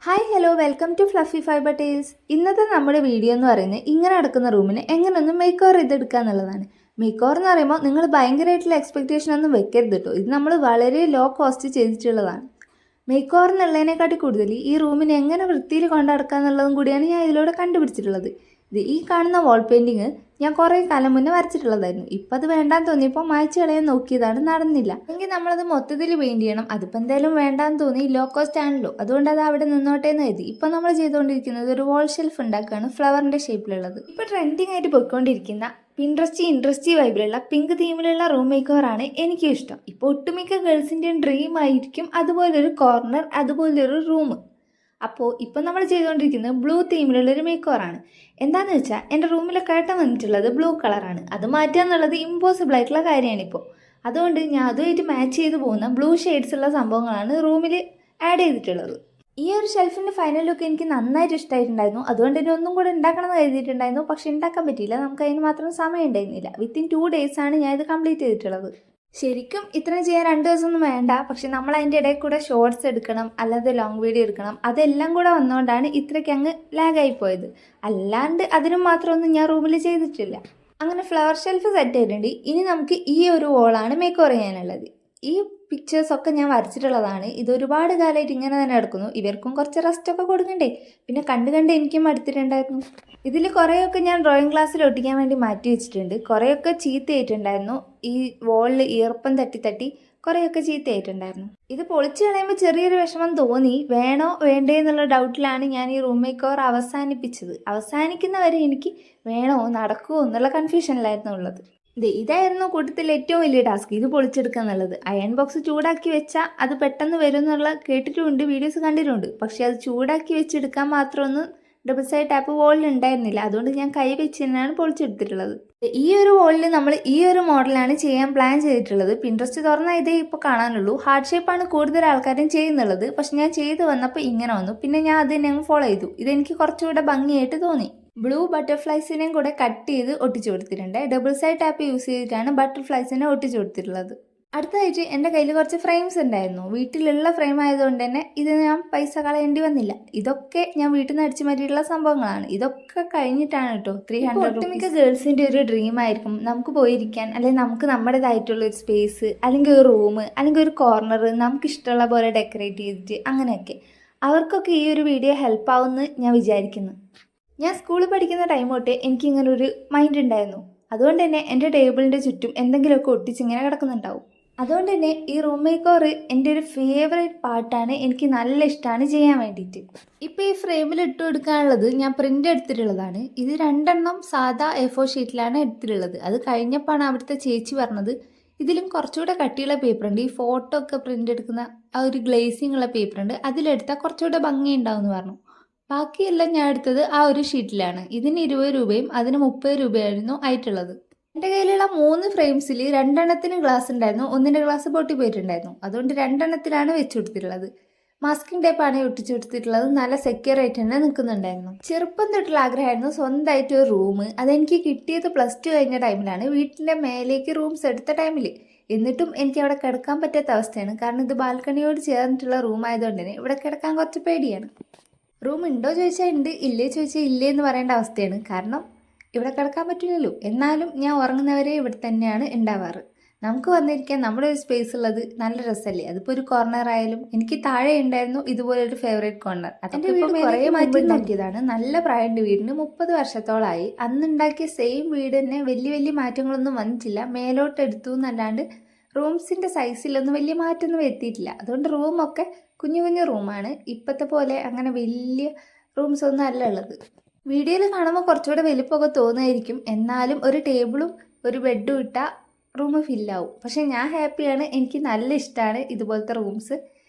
Hi hello welcome to Fluffy Fibre Tales. ഇന്നത്തെ നമ്മുടെ video എന്ന് പറയുന്നത് ഇങ്ങനെ നടക്കുന്ന റൂമിന് എങ്ങനെയൊന്ന് മേക്ക് ഓവർ ചെയ്തെടുക്കുക എന്നുള്ളതാണ്. മേക്ക് ഓവർ എന്ന് പറയുമ്പോൾ നിങ്ങൾ ഭയങ്കരമായിട്ടുള്ള എക്സ്പെക്റ്റേഷൻ ഒന്നും വെക്കരുത് കേട്ടോ. ഇത് നമ്മൾ വളരെ ലോ കോസ്റ്റ് ചെയ്തിട്ടുള്ളതാണ്. മേക്ക് ഓവർ എന്നുള്ളതിനെക്കാട്ടി കൂടുതൽ ഈ റൂമിനെ എങ്ങനെ വൃത്തിയിൽ കൊണ്ടുനടക്കുക എന്നുള്ളതും കൂടിയാണ് ഞാൻ ഇതിലൂടെ കണ്ടുപിടിച്ചിട്ടുള്ളത്. ഈ കാണുന്ന വാൾ പെയിൻറ്റിങ് ഞാൻ കുറേ കാലം മുന്നേ വരച്ചിട്ടുള്ളതായിരുന്നു. ഇപ്പം അത് വേണ്ടാന്ന് തോന്നിയപ്പോൾ മായ്ച്ചു കളയാൻ നോക്കിയതാണ്, നടന്നില്ല. എങ്കിൽ നമ്മളത് മൊത്തത്തിൽ പെയിൻറ്റ് ചെയ്യണം. അതിപ്പോൾ എന്തായാലും വേണ്ടാന്ന് തോന്നി, ലോ കോസ്റ്റ് ആണല്ലോ, അതുകൊണ്ട് അത് അവിടെ നിന്നോട്ടെ എന്ന് കരുതി. ഇപ്പം നമ്മൾ ചെയ്തുകൊണ്ടിരിക്കുന്നത് ഒരു വാൾ ഷെൽഫ് ഉണ്ടാക്കുകയാണ്, ഫ്ലവറിൻ്റെ ഷേപ്പിലുള്ളത്. ഇപ്പോൾ ട്രെൻഡിങ് ആയിട്ട് പോയിക്കൊണ്ടിരിക്കുന്ന ഇൻട്രസ്റ്റി വൈബിലുള്ള പിങ്ക് തീമിലുള്ള റൂം മേക്ക് ഓവറാണ് എനിക്കും ഇഷ്ടം. ഇപ്പോൾ ഒട്ടുമിക്ക ഗേൾസിൻ്റെയും ഡ്രീം ആയിരിക്കും അതുപോലൊരു കോർണർ, അതുപോലൊരു റൂം. അപ്പോൾ ഇപ്പം നമ്മൾ ചെയ്തുകൊണ്ടിരിക്കുന്നത് ബ്ലൂ തീമിലുള്ളൊരു മേക്ക് ഓവറാണ്. എന്താണെന്ന് വെച്ചാൽ എൻ്റെ റൂമിലെ കർട്ടൻ വന്നിട്ടുള്ളത് ബ്ലൂ കളറാണ്. അത് മാറ്റുക എന്നുള്ളത് ഇമ്പോസിബിൾ ആയിട്ടുള്ള കാര്യമാണിപ്പോൾ. അതുകൊണ്ട് ഞാൻ അതുമായിട്ട് മാച്ച് ചെയ്ത് പോകുന്ന ബ്ലൂ ഷെയ്ഡ്സ് ഉള്ള സംഭവങ്ങളാണ് റൂമിൽ ആഡ് ചെയ്തിട്ടുള്ളത്. ഈ ഒരു ഷെൽഫിൻ്റെ ഫൈനൽ ലുക്ക് എനിക്ക് നന്നായിട്ട് ഇഷ്ടമായിട്ടുണ്ടായിരുന്നു. അതുകൊണ്ട് തന്നെ ഒന്നും കൂടെ ഉണ്ടാക്കണമെന്ന് കരുതിയിട്ടുണ്ടായിരുന്നു. പക്ഷെ ഉണ്ടാക്കാൻ പറ്റിയില്ല, നമുക്ക് അതിന് മാത്രം സമയം ഉണ്ടായിരുന്നില്ല. വിത്തിൻ 2 days ആണ് ഞാൻ ഇത് കംപ്ലീറ്റ് ചെയ്തിട്ടുള്ളത്. ശരിക്കും ഇത്രയും ചെയ്യാൻ 2 ദിവസമൊന്നും വേണ്ട. പക്ഷെ നമ്മൾ അതിൻ്റെ ഇടയിൽ കൂടെ ഷോർട്സ് എടുക്കണം, അല്ലാതെ ലോങ് വീഡിയോ എടുക്കണം. അതെല്ലാം കൂടെ വന്നുകൊണ്ടാണ് ഇത്രയ്ക്ക് അങ്ങ് ലാഗായി പോയത്. അല്ലാണ്ട് അതിനും മാത്രമൊന്നും ഞാൻ റൂമിൽ ചെയ്തിട്ടില്ല. അങ്ങനെ ഫ്ലവർ ഷെൽഫ് സെറ്റ് ചെയ്തിട്ടുണ്ട്. ഇനി നമുക്ക് ഈ ഒരു വോളാണ് മേക്ക് ഓവർ ചെയ്യാനുള്ളത്. ഈ പിക്ചേഴ്സൊക്കെ ഞാൻ വരച്ചിട്ടുള്ളതാണ്. ഇത് ഒരുപാട് കാലമായിട്ട് ഇങ്ങനെ തന്നെ എടുക്കുന്നു. ഇവർക്കും കുറച്ച് റെസ്റ്റൊക്കെ കൊടുക്കണ്ടേ. പിന്നെ കണ്ട് എനിക്കും അടുത്തിട്ടുണ്ടായിരുന്നു. ഇതിൽ കുറേയൊക്കെ ഞാൻ ഡ്രോയിങ് ക്ലാസ്സിൽ ഒട്ടിക്കാൻ വേണ്ടി മാറ്റി വെച്ചിട്ടുണ്ട്. കുറേയൊക്കെ ചീത്തയായിട്ടുണ്ടായിരുന്നു. ഈ വോളിൽ ഈർപ്പം തട്ടി കുറേയൊക്കെ ചീത്തയായിട്ടുണ്ടായിരുന്നു. ഇത് പൊളിച്ച് കളയുമ്പോൾ ചെറിയൊരു വിഷമം തോന്നി. വേണോ വേണ്ടേ എന്നുള്ള ഡൗട്ടിലാണ് ഞാൻ ഈ റൂം മേക്ക് ഓവർ അവസാനിപ്പിച്ചത്. അവസാനിക്കുന്നവരെ എനിക്ക് വേണോ നടക്കുമോ എന്നുള്ള കൺഫ്യൂഷനിലായിരുന്നു ഉള്ളത്. ഇതായിരുന്നു കൂട്ടത്തിൽ ഏറ്റവും വലിയ ടാസ്ക്, ഇത് പൊളിച്ചെടുക്കുക എന്നുള്ളത്. അയൺ ബോക്സ് ചൂടാക്കി വെച്ചാൽ അത് പെട്ടെന്ന് വരും എന്നുള്ള കേട്ടിട്ടുമുണ്ട്, വീഡിയോസ് കണ്ടിട്ടുണ്ട്. പക്ഷേ അത് ചൂടാക്കി വെച്ചെടുക്കാൻ മാത്രമൊന്നും ഡബിൾ സൈഡ് ടാപ്പ് വോളിൽ ഉണ്ടായിരുന്നില്ല. അതുകൊണ്ട് ഞാൻ കൈ വെച്ച് തന്നെയാണ് പൊളിച്ചെടുത്തിട്ടുള്ളത്. ഈ ഒരു വോളിൽ നമ്മൾ ഈ ഒരു മോഡലാണ് ചെയ്യാൻ പ്ലാൻ ചെയ്തിട്ടുള്ളത്. പിൻട്രസ്റ്റ് തുറന്നാൽ ഇതേ ഇപ്പോൾ കാണാനുള്ളൂ. ഹാർട്ട് ഷേപ്പാണ് കൂടുതൽ ആൾക്കാരും ചെയ്യുന്നുള്ളത്. പക്ഷെ ഞാൻ ചെയ്ത് വന്നപ്പോൾ ഇങ്ങനെ വന്നു. പിന്നെ ഞാൻ അത് തന്നെ ഫോളോ ചെയ്തു. ഇതെനിക്ക് കുറച്ചുകൂടെ ഭംഗിയായിട്ട് തോന്നി. ബ്ലൂ ബട്ടർഫ്ലൈസിനെയും കൂടെ കട്ട് ചെയ്ത് ഒട്ടിച്ചു കൊടുത്തിട്ടുണ്ട്. ഡബിൾ സൈഡ് ടാപ്പ് യൂസ് ചെയ്തിട്ടാണ് ബട്ടർഫ്ലൈസിനെ ഒട്ടിച്ചു കൊടുത്തിട്ടുള്ളത്. അടുത്തതായിട്ട് എൻ്റെ കയ്യിൽ കുറച്ച് ഫ്രെയിംസ് ഉണ്ടായിരുന്നു. വീട്ടിലുള്ള ഫ്രെയിം ആയതുകൊണ്ട് തന്നെ ഇത് ഞാൻ പൈസ കളയേണ്ടി വന്നില്ല. ഇതൊക്കെ ഞാൻ വീട്ടിൽ നിന്ന് അടിച്ചു മാറ്റിയിട്ടുള്ള സംഭവങ്ങളാണ്. ഇതൊക്കെ കഴിഞ്ഞിട്ടാണ് കേട്ടോ 300. ഒട്ടുമിക്ക ഗേൾസിൻ്റെ ഒരു ഡ്രീം ആയിരിക്കും നമുക്ക് പോയിരിക്കാൻ, അല്ലെങ്കിൽ നമുക്ക് നമ്മുടേതായിട്ടുള്ള ഒരു സ്പേസ്, അല്ലെങ്കിൽ ഒരു റൂം, അല്ലെങ്കിൽ ഒരു കോർണർ നമുക്ക് ഇഷ്ടമുള്ള പോലെ ഡെക്കറേറ്റ് ചെയ്തിട്ട് അങ്ങനെയൊക്കെ. അവർക്കൊക്കെ ഈ ഒരു വീഡിയോ ഹെൽപ്പ് ആവുമെന്ന് ഞാൻ വിചാരിക്കുന്നു. ഞാൻ സ്കൂളിൽ പഠിക്കുന്ന ടൈം തൊട്ടേ എനിക്കിങ്ങനൊരു മൈൻഡ് ഉണ്ടായിരുന്നു. അതുകൊണ്ട് തന്നെ എൻ്റെ ടേബിളിൻ്റെ ചുറ്റും എന്തെങ്കിലുമൊക്കെ ഒട്ടിച്ചിങ്ങനെ കിടക്കുന്നുണ്ടാവും. അതുകൊണ്ട് തന്നെ ഈ റൂം മേക്ക് ഓവർ എൻ്റെ ഒരു ഫേവറേറ്റ് പാർട്ടാണ്. എനിക്ക് നല്ല ഇഷ്ടമാണ് ചെയ്യാൻ വേണ്ടിയിട്ട്. ഇപ്പോൾ ഈ ഫ്രെയിമിൽ ഇട്ട് കൊടുക്കാനുള്ളത് ഞാൻ പ്രിൻ്റ് എടുത്തിട്ടുള്ളതാണ്. ഇത് 2 സാധാ A4 ഷീറ്റിലാണ് എടുത്തിട്ടുള്ളത്. അത് കഴിഞ്ഞപ്പോഴാണ് അവിടുത്തെ ചേച്ചി പറഞ്ഞത് ഇതിലും കുറച്ചുകൂടെ കട്ടിയുള്ള പേപ്പറുണ്ട്, ഈ ഫോട്ടോ ഒക്കെ പ്രിൻ്റ് എടുക്കുന്ന ആ ഒരു ഗ്ലേസിങ് ഉള്ള പേപ്പറുണ്ട്, അതിലെടുത്താൽ കുറച്ചുകൂടെ ഭംഗി ഉണ്ടാവും എന്ന് പറഞ്ഞു. ബാക്കിയെല്ലാം ഞാൻ എടുത്തത് ആ ഒരു ഷീറ്റിലാണ്. ഇതിന് 20 രൂപയും അതിന് 30 രൂപയായിരുന്നു ആയിട്ടുള്ളത്. എൻ്റെ കയ്യിലുള്ള 3 ഫ്രെയിംസിൽ 2 ഗ്ലാസ് ഉണ്ടായിരുന്നു. ഒന്നിൻ്റെ ഗ്ലാസ് പൊട്ടി പോയിട്ടുണ്ടായിരുന്നു. അതുകൊണ്ട് 2 വെച്ച് കൊടുത്തിട്ടുള്ളത്. മാസ്കിംഗ് ടൈപ്പാണ് ഒട്ടിച്ചു കൊടുത്തിട്ടുള്ളത്. നല്ല സെക്യൂർ ആയിട്ട് തന്നെ നിൽക്കുന്നുണ്ടായിരുന്നു. ചെറുപ്പം തൊട്ടുള്ള ആഗ്രഹമായിരുന്നു സ്വന്തമായിട്ട് ഒരു റൂം. അതെനിക്ക് കിട്ടിയത് +2 കഴിഞ്ഞ ടൈമിലാണ്, വീട്ടിൻ്റെ മേലേക്ക് റൂംസ് എടുത്ത ടൈമിൽ. എന്നിട്ടും എനിക്ക് അവിടെ കിടക്കാൻ പറ്റാത്ത അവസ്ഥയാണ്. കാരണം ഇത് ബാൽക്കണിയോട് ചേർന്നിട്ടുള്ള റൂം ആയതുകൊണ്ട് തന്നെ ഇവിടെ കിടക്കാൻ കുറച്ച് പേടിയാണ്. റൂം ഉണ്ടോ ചോദിച്ചാൽ ഉണ്ട്, ഇല്ലേ ചോദിച്ചാൽ ഇല്ലേ എന്ന് പറയേണ്ട അവസ്ഥയാണ്. കാരണം ഇവിടെ കിടക്കാൻ പറ്റില്ലല്ലോ. എന്നാലും ഞാൻ ഉറങ്ങുന്നവരെ ഇവിടെ തന്നെയാണ് ഉണ്ടാവാറ്. നമുക്ക് വന്നിരിക്കാൻ നമ്മുടെ ഒരു സ്പേസ് ഉള്ളത് നല്ല രസമല്ലേ. അതിപ്പോൾ ഒരു കോർണർ ആയാലും. എനിക്ക് താഴെ ഉണ്ടായിരുന്നു ഇതുപോലെ ഒരു ഫേവറേറ്റ് കോർണർ. അതിൻ്റെ വീട് കുറേ മാറ്റി നോക്കിയതാണ്. നല്ല പ്രായമുണ്ട് വീടിന്, 30 വർഷത്തോളമായി. അന്നുണ്ടാക്കിയ സെയിം വീട് തന്നെ വലിയ മാറ്റങ്ങളൊന്നും വന്നിട്ടില്ല. മേലോട്ട് എടുത്തു എന്നല്ലാണ്ട് റൂംസിൻ്റെ സൈസിലൊന്നും വലിയ മാറ്റമൊന്നും എത്തിയിട്ടില്ല. അതുകൊണ്ട് റൂമൊക്കെ കുഞ്ഞു റൂമാണ്. ഇപ്പോഴത്തെ പോലെ അങ്ങനെ വലിയ റൂംസ് ഒന്നും അല്ല ഉള്ളത്. വീഡിയോയിൽ കാണുമ്പോൾ കുറച്ചുകൂടെ വലിപ്പമൊക്കെ തോന്നുമായിരിക്കും. എന്നാലും ഒരു ടേബിളും ഒരു ബെഡും ഇട്ടാൽ റൂം ഫില്ലാവും. പക്ഷേ ഞാൻ ഹാപ്പിയാണ്. എനിക്ക് നല്ല ഇഷ്ടമാണ് ഇതുപോലത്തെ റൂംസ്.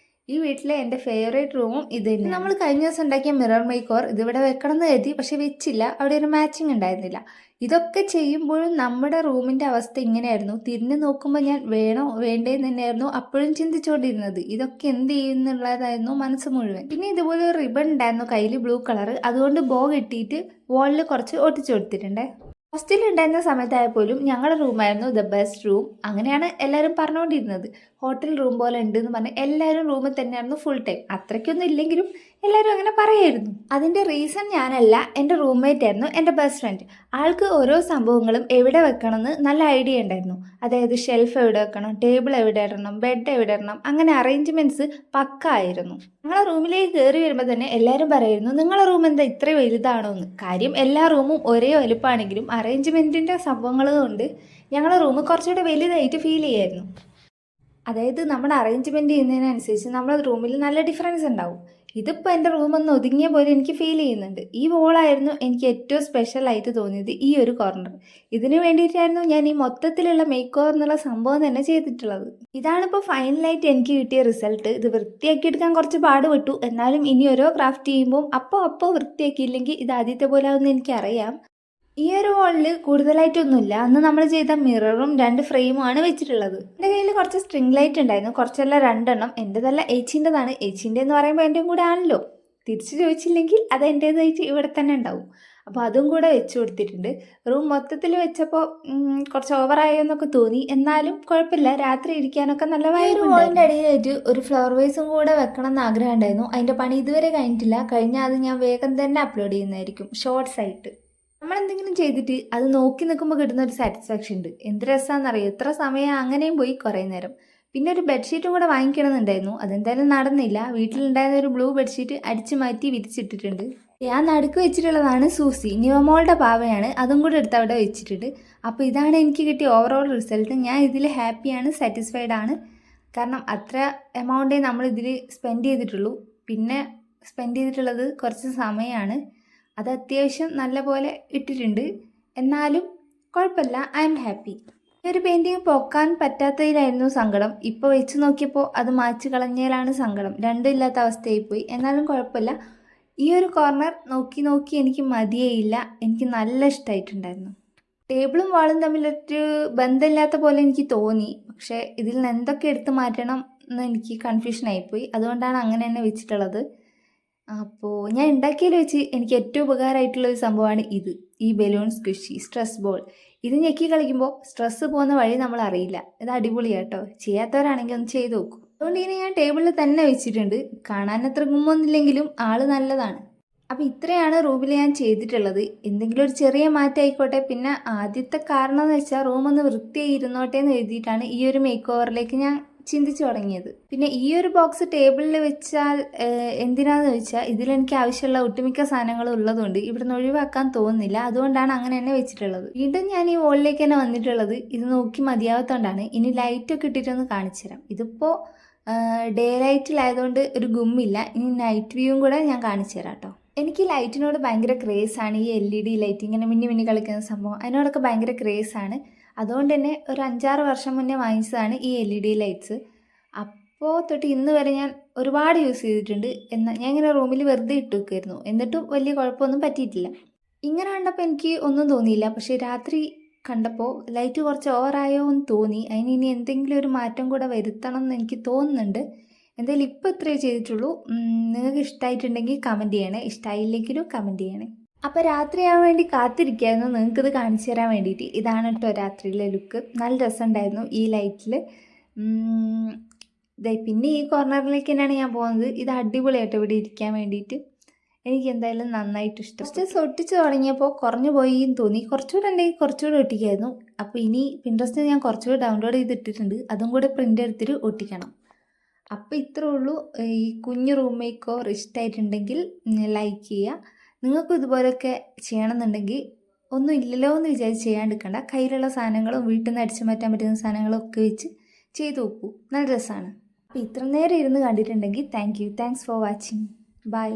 ഈ വീട്ടിലെ എൻ്റെ ഫേവറേറ്റ് റൂമും ഇത് തന്നെ. നമ്മൾ കഴിഞ്ഞ ദിവസം ഉണ്ടാക്കിയ മിറർ മേക്ക് ഓവർ ഇതിവിടെ വെക്കണം എന്ന് കരുതി, പക്ഷെ വെച്ചില്ല. അവിടെ ഒരു മാച്ചിങ് ഉണ്ടായിരുന്നില്ല. ഇതൊക്കെ ചെയ്യുമ്പോഴും നമ്മുടെ റൂമിൻ്റെ അവസ്ഥ ഇങ്ങനെയായിരുന്നു. തിരിഞ്ഞു നോക്കുമ്പോൾ ഞാൻ വേണോ വേണ്ടേന്ന് തന്നെയായിരുന്നു അപ്പോഴും ചിന്തിച്ചുകൊണ്ടിരുന്നത്. ഇതൊക്കെ എന്ത് ചെയ്യുന്നുള്ളതായിരുന്നു മനസ്സ് മുഴുവൻ. പിന്നെ ഇതുപോലെ ഒരു റിബൺ ഉണ്ടായിരുന്നു കയ്യിൽ, ബ്ലൂ കളർ. അതുകൊണ്ട് ബോ കെട്ടിയിട്ട് വാളിൽ കുറച്ച് ഒട്ടിച്ചു കൊടുത്തിട്ടുണ്ടേ. ഹോസ്റ്റലിലുണ്ടായിരുന്ന സമയത്തായപ്പോലും ഞങ്ങളുടെ റൂമായിരുന്നു ദ ബെസ്റ്റ് റൂം. അങ്ങനെയാണ് എല്ലാവരും പറഞ്ഞുകൊണ്ടിരുന്നത്. ഹോട്ടൽ റൂം പോലെ ഉണ്ട് എന്ന് പറഞ്ഞ് എല്ലാവരും റൂമിൽ തന്നെയായിരുന്നു ഫുൾ ടൈം. അത്രയ്ക്കൊന്നും ഇല്ലെങ്കിലും എല്ലാവരും അങ്ങനെ പറയായിരുന്നു. അതിൻ്റെ റീസൺ ഞാനല്ല, എൻ്റെ റൂംമേറ്റ് ആയിരുന്നു, എൻ്റെ ബെസ്റ്റ് ഫ്രണ്ട്. ആൾക്ക് ഓരോ സംഭവങ്ങളും എവിടെ വെക്കണമെന്ന് നല്ല ഐഡിയ ഉണ്ടായിരുന്നു. അതായത് ഷെൽഫ് എവിടെ വെക്കണം, ടേബിൾ എവിടെ ഇടണം, ബെഡ് എവിടെ ഇടണം, അങ്ങനെ അറേഞ്ച്മെൻറ്റ്സ് പക്ക ആയിരുന്നു. ഞങ്ങളെ റൂമിലേക്ക് കയറി വരുമ്പോൾ തന്നെ എല്ലാവരും പറയായിരുന്നു, നിങ്ങളെ റൂം എന്താ ഇത്ര വലുതാണോ എന്ന്. കാര്യം എല്ലാ റൂമും ഒരേ വലുപ്പമാണെങ്കിലും അറേഞ്ച്മെൻറ്റിൻ്റെ സംഭവങ്ങൾ കൊണ്ട് ഞങ്ങളെ റൂം കുറച്ചുകൂടെ വലുതായിട്ട് ഫീൽ ചെയ്യായിരുന്നു. അതായത് നമ്മുടെ അറേഞ്ച്മെൻറ്റ് ചെയ്യുന്നതിനനുസരിച്ച് നമ്മുടെ റൂമിൽ നല്ല ഡിഫറൻസ് ഉണ്ടാവും. ഇതിപ്പോൾ എൻ്റെ റൂമൊന്ന് ഒതുങ്ങിയ പോലെ എനിക്ക് ഫീൽ ചെയ്യുന്നുണ്ട്. ഈ വോളായിരുന്നു എനിക്ക് ഏറ്റവും സ്പെഷ്യലായിട്ട് തോന്നിയത്, ഈ ഒരു കോർണർ. ഇതിന് വേണ്ടിയിട്ടായിരുന്നു ഞാൻ ഈ മൊത്തത്തിലുള്ള മേക്ക് ഓവർ എന്നുള്ള സംഭവം തന്നെ ചെയ്തിട്ടുള്ളത്. ഇതാണിപ്പോൾ ഫൈനലായിട്ട് എനിക്ക് കിട്ടിയ റിസൾട്ട്. ഇത് വൃത്തിയാക്കിയെടുക്കാൻ കുറച്ച് പാടുപെട്ടു. എന്നാലും ഇനി ഓരോ ക്രാഫ്റ്റ് ചെയ്യുമ്പോൾ അപ്പോൾ വൃത്തിയാക്കിയില്ലെങ്കിൽ ഇത് ആദ്യത്തെ പോലെ ആവുമെന്ന് എനിക്കറിയാം. ഈ ഒരു വാളിൽ കൂടുതലായിട്ടൊന്നുമില്ല. അന്ന് നമ്മൾ ചെയ്ത മിററും 2 ഫ്രെയിമുമാണ് വെച്ചിട്ടുള്ളത്. എൻ്റെ കയ്യിൽ കുറച്ച് സ്ട്രിങ് ലൈറ്റ് ഉണ്ടായിരുന്നു, കുറച്ചല്ല 2 എണ്ണം. എൻ്റെതല്ല, ഏച്ചീൻ്റെതാണ്. ഏച്ചീൻ്റെ എന്ന് പറയുമ്പോൾ എൻ്റെയും കൂടെ ആണല്ലോ. തിരിച്ച് ചോദിച്ചില്ലെങ്കിൽ അത് എൻ്റേതായിട്ട് ഇവിടെ തന്നെ ഉണ്ടാവും. അപ്പോൾ അതും കൂടെ വെച്ച് കൊടുത്തിട്ടുണ്ട്. റൂം മൊത്തത്തിൽ വെച്ചപ്പോൾ കുറച്ച് ഓവറായോ എന്നൊക്കെ തോന്നി. എന്നാലും കുഴപ്പമില്ല, രാത്രി ഇരിക്കാനൊക്കെ നല്ല വൈബ്. ഒരു വാളിൻ്റെ അടിയിലായിട്ട് ഒരു ഫ്ലവർ വേസും കൂടെ വെക്കണം എന്ന് ആഗ്രഹം ഉണ്ടായിരുന്നു. അതിൻ്റെ പണി ഇതുവരെ കഴിഞ്ഞിട്ടില്ല. കഴിഞ്ഞാൽ അത് ഞാൻ വേഗം തന്നെ അപ്ലോഡ് ചെയ്യുന്നതായിരിക്കും ഷോർട്സ് ആയിട്ട്. നമ്മളെന്തെങ്കിലും ചെയ്തിട്ട് അത് നോക്കി നിൽക്കുമ്പോൾ കിട്ടുന്ന ഒരു സാറ്റിസ്ഫാക്ഷൻ ഉണ്ട്. എന്ത് രസമാണെന്നറിയോ, എത്ര സമയം അങ്ങനെയും പോയി കുറേ നേരം. പിന്നെ ഒരു ബെഡ്ഷീറ്റും കൂടെ വാങ്ങിക്കണമെന്നുണ്ടായിരുന്നു. അതെന്തായാലും നടന്നില്ല. വീട്ടിലുണ്ടായിരുന്ന ഒരു ബ്ലൂ ബെഡ്ഷീറ്റ് അടിച്ചു മാറ്റി വിരിച്ചിട്ടിട്ടുണ്ട്. ഞാൻ നടുക്ക് വെച്ചിട്ടുള്ളതാണ് സൂസി, ന്യൂമോളുടെ പാവയാണ്. അതും കൂടെ എടുത്ത് അവിടെ വെച്ചിട്ടുണ്ട്. അപ്പോൾ ഇതാണ് എനിക്ക് കിട്ടിയ ഓവറോൾ റിസൾട്ട്. ഞാൻ ഇതിൽ ഹാപ്പിയാണ്, സാറ്റിസ്ഫൈഡ് ആണ്. കാരണം അത്ര എമൗണ്ടേ നമ്മളിതിൽ സ്പെൻഡ് ചെയ്തിട്ടുള്ളൂ. പിന്നെ സ്പെൻഡ് ചെയ്തിട്ടുള്ളത് കുറച്ച് സമയമാണ്. അത് അത്യാവശ്യം നല്ല പോലെ ഇട്ടിട്ടുണ്ട്. എന്നാലും കുഴപ്പമില്ല, ഐ എം ഹാപ്പി. ഈ ഒരു പെയിൻറ്റിങ് പൊക്കാൻ പറ്റാത്തതിലായിരുന്നു സങ്കടം. ഇപ്പോൾ വെച്ച് നോക്കിയപ്പോൾ അത് മാച്ച് കളഞ്ഞതിലാണ് സങ്കടം. രണ്ടും ഇല്ലാത്ത അവസ്ഥയായിപ്പോയി. എന്നാലും കുഴപ്പമില്ല. ഈ ഒരു കോർണർ നോക്കി നോക്കി എനിക്ക് മതിയേയില്ല. എനിക്ക് നല്ല ഇഷ്ടമായിട്ടുണ്ടായിരുന്നു. ടേബിളും വാളും തമ്മിലൊരു ബന്ധമില്ലാത്ത പോലെ എനിക്ക് തോന്നി. പക്ഷേ ഇതിൽ നിന്ന് എന്തൊക്കെ എടുത്ത് മാറ്റണം എന്ന് എനിക്ക് കൺഫ്യൂഷനായിപ്പോയി. അതുകൊണ്ടാണ് അങ്ങനെ തന്നെ വെച്ചിട്ടുള്ളത്. അപ്പോൾ ഞാൻ ഉണ്ടാക്കിയതിൽ വെച്ച് എനിക്ക് ഏറ്റവും ഉപകാരമായിട്ടുള്ളൊരു സംഭവമാണ് ഇത്, ഈ ബലൂൺ സ്ക്വിഷി സ്ട്രെസ് ബോൾ. ഇത് ഞെക്കി കളിക്കുമ്പോൾ സ്ട്രെസ്സ് പോകുന്ന വഴി നമ്മൾ അറിയില്ല. ഇത് അടിപൊളിയാണ് കേട്ടോ. ചെയ്യാത്തവരാണെങ്കിൽ ഒന്ന് ചെയ്ത് നോക്കൂ. അതുകൊണ്ട് ഇങ്ങനെ ഞാൻ ടേബിളിൽ തന്നെ വെച്ചിട്ടുണ്ട്. കാണാൻ അത്ര ഗുമ്മൊന്നുമില്ലെങ്കിലും ആള് നല്ലതാണ്. അപ്പോൾ ഇത്രയാണ് റൂമിൽ ഞാൻ ചെയ്തിട്ടുള്ളത്. എന്തെങ്കിലും ഒരു ചെറിയ മാറ്റം ആയിക്കോട്ടെ. പിന്നെ ആദ്യത്തെ കാരണം എന്ന് വെച്ചാൽ റൂമൊന്ന് വൃത്തിയായി ഇരുന്നോട്ടെ എന്ന് എഴുതിയിട്ടാണ് ഈ ഒരു മേക്ക് ഓവറിലേക്ക് ഞാൻ ചിന്തിച്ചു തുടങ്ങിയത്. പിന്നെ ഈ ഒരു ബോക്സ് ടേബിളിൽ വെച്ചാൽ എന്തിനാന്ന് വെച്ചാൽ ഇതിലെനിക്ക് ആവശ്യമുള്ള ഒട്ടുമിക്ക സാധനങ്ങളും ഉള്ളതുകൊണ്ട് ഇവിടുന്ന് ഒഴിവാക്കാൻ തോന്നുന്നില്ല. അതുകൊണ്ടാണ് അങ്ങനെ തന്നെ വെച്ചിട്ടുള്ളത്. വീണ്ടും ഞാൻ ഈ വോളിലേക്ക് തന്നെ വന്നിട്ടുള്ളത് ഇത് നോക്കി മതിയാവാത്തതുകൊണ്ടാണ്. ഇനി ലൈറ്റൊക്കെ ഇട്ടിട്ടൊന്ന് കാണിച്ചു തരാം. ഇതിപ്പോൾ ഡേ ലൈറ്റിലായതുകൊണ്ട് ഒരു ഗുമ്മില്ല. ഇനി നൈറ്റ് വ്യൂവും കൂടെ ഞാൻ കാണിച്ചു തരാം കേട്ടോ. എനിക്ക് ലൈറ്റിനോട് ഭയങ്കര ക്രേസാണ്. ഈ LED ലൈറ്റ് ഇങ്ങനെ മിന്നി കളിക്കുന്ന സംഭവം, അതിനോടൊക്കെ ഭയങ്കര ക്രേസാണ്. അതുകൊണ്ട് തന്നെ ഒരു 5-6 വർഷം മുന്നേ വാങ്ങിച്ചതാണ് ഈ LED ലൈറ്റ്സ്. അപ്പോൾ തൊട്ട് ഇന്ന് വരെ ഞാൻ ഒരുപാട് യൂസ് ചെയ്തിട്ടുണ്ട്. എന്നാൽ ഞാൻ ഇങ്ങനെ റൂമിൽ വെറുതെ ഇട്ട് വെക്കുമായിരുന്നു. എന്നിട്ടും വലിയ കുഴപ്പമൊന്നും പറ്റിയിട്ടില്ല. ഇങ്ങനെ കണ്ടപ്പോൾ എനിക്ക് ഒന്നും തോന്നിയില്ല. പക്ഷേ രാത്രി കണ്ടപ്പോൾ ലൈറ്റ് കുറച്ച് ഓവറായോ എന്ന് തോന്നി. അതിന് ഇനി എന്തെങ്കിലും ഒരു മാറ്റം കൂടെ വരുത്തണം എന്ന് എനിക്ക് തോന്നുന്നുണ്ട്. എന്തായാലും ഇപ്പോൾ ഇത്രയേ ചെയ്തിട്ടുള്ളൂ. നിങ്ങൾക്ക് ഇഷ്ടമായിട്ടുണ്ടെങ്കിൽ കമൻറ്റ് ചെയ്യണേ, ഇഷ്ടമായില്ലെങ്കിലും കമൻറ്റ് ചെയ്യണേ. അപ്പോൾ രാത്രിയാവാൻ വേണ്ടി കാത്തിരിക്കുകയായിരുന്നു നിങ്ങൾക്കിത് കാണിച്ചു തരാൻ വേണ്ടിയിട്ട്. ഇതാണ് കേട്ടോ രാത്രിയിലെ ലുക്ക്. നല്ല രസമുണ്ടായിരുന്നു ഈ ലൈറ്റിൽ. പിന്നെ ഈ കോർണറിലേക്ക് തന്നെയാണ് ഞാൻ പോകുന്നത്. ഇത് അടിപൊളിയായിട്ട് ഇവിടെ ഇരിക്കാൻ വേണ്ടിയിട്ട് എനിക്ക് എന്തായാലും നന്നായിട്ട് ഇഷ്ടം. ജസ്റ്റ് ഒട്ടിച്ച് തുടങ്ങിയപ്പോൾ കുറഞ്ഞു പോയി എന്ന് തോന്നി. കുറച്ചുകൂടെ ഉണ്ടെങ്കിൽ കുറച്ചുകൂടെ ഒട്ടിക്കായിരുന്നു. അപ്പോൾ ഇനി പിൻട്രസ്റ്റിൽ ഞാൻ കുറച്ചുകൂടെ ഡൗൺലോഡ് ചെയ്തിട്ടിട്ടുണ്ട്. അതും കൂടെ പ്രിൻ്റ് എടുത്തിട്ട് ഒട്ടിക്കണം. അപ്പോൾ ഇത്രേ ഉള്ളൂ. ഈ കുഞ്ഞു റൂം മേക്ക് ഓവർ ഇഷ്ടമായിട്ടുണ്ടെങ്കിൽ ലൈക്ക് ചെയ്യുക. നിങ്ങൾക്കും ഇതുപോലെയൊക്കെ ചെയ്യണമെന്നുണ്ടെങ്കിൽ ഒന്നും ഇല്ലല്ലോ എന്ന് വിചാരിച്ച് ചെയ്യാണ്ടിരിക്കണ്ട. കയ്യിലുള്ള സാധനങ്ങളും വീട്ടിൽ നിന്ന് അടിച്ചു മാറ്റാൻ പറ്റുന്ന സാധനങ്ങളും ഒക്കെ വെച്ച് ചെയ്ത് നോക്കൂ. നല്ല രസമാണ്. അപ്പോൾ ഇത്ര നേരം ഇരുന്ന് കണ്ടിട്ടുണ്ടെങ്കിൽ താങ്ക്സ് ഫോർ വാച്ചിങ്. ബൈ.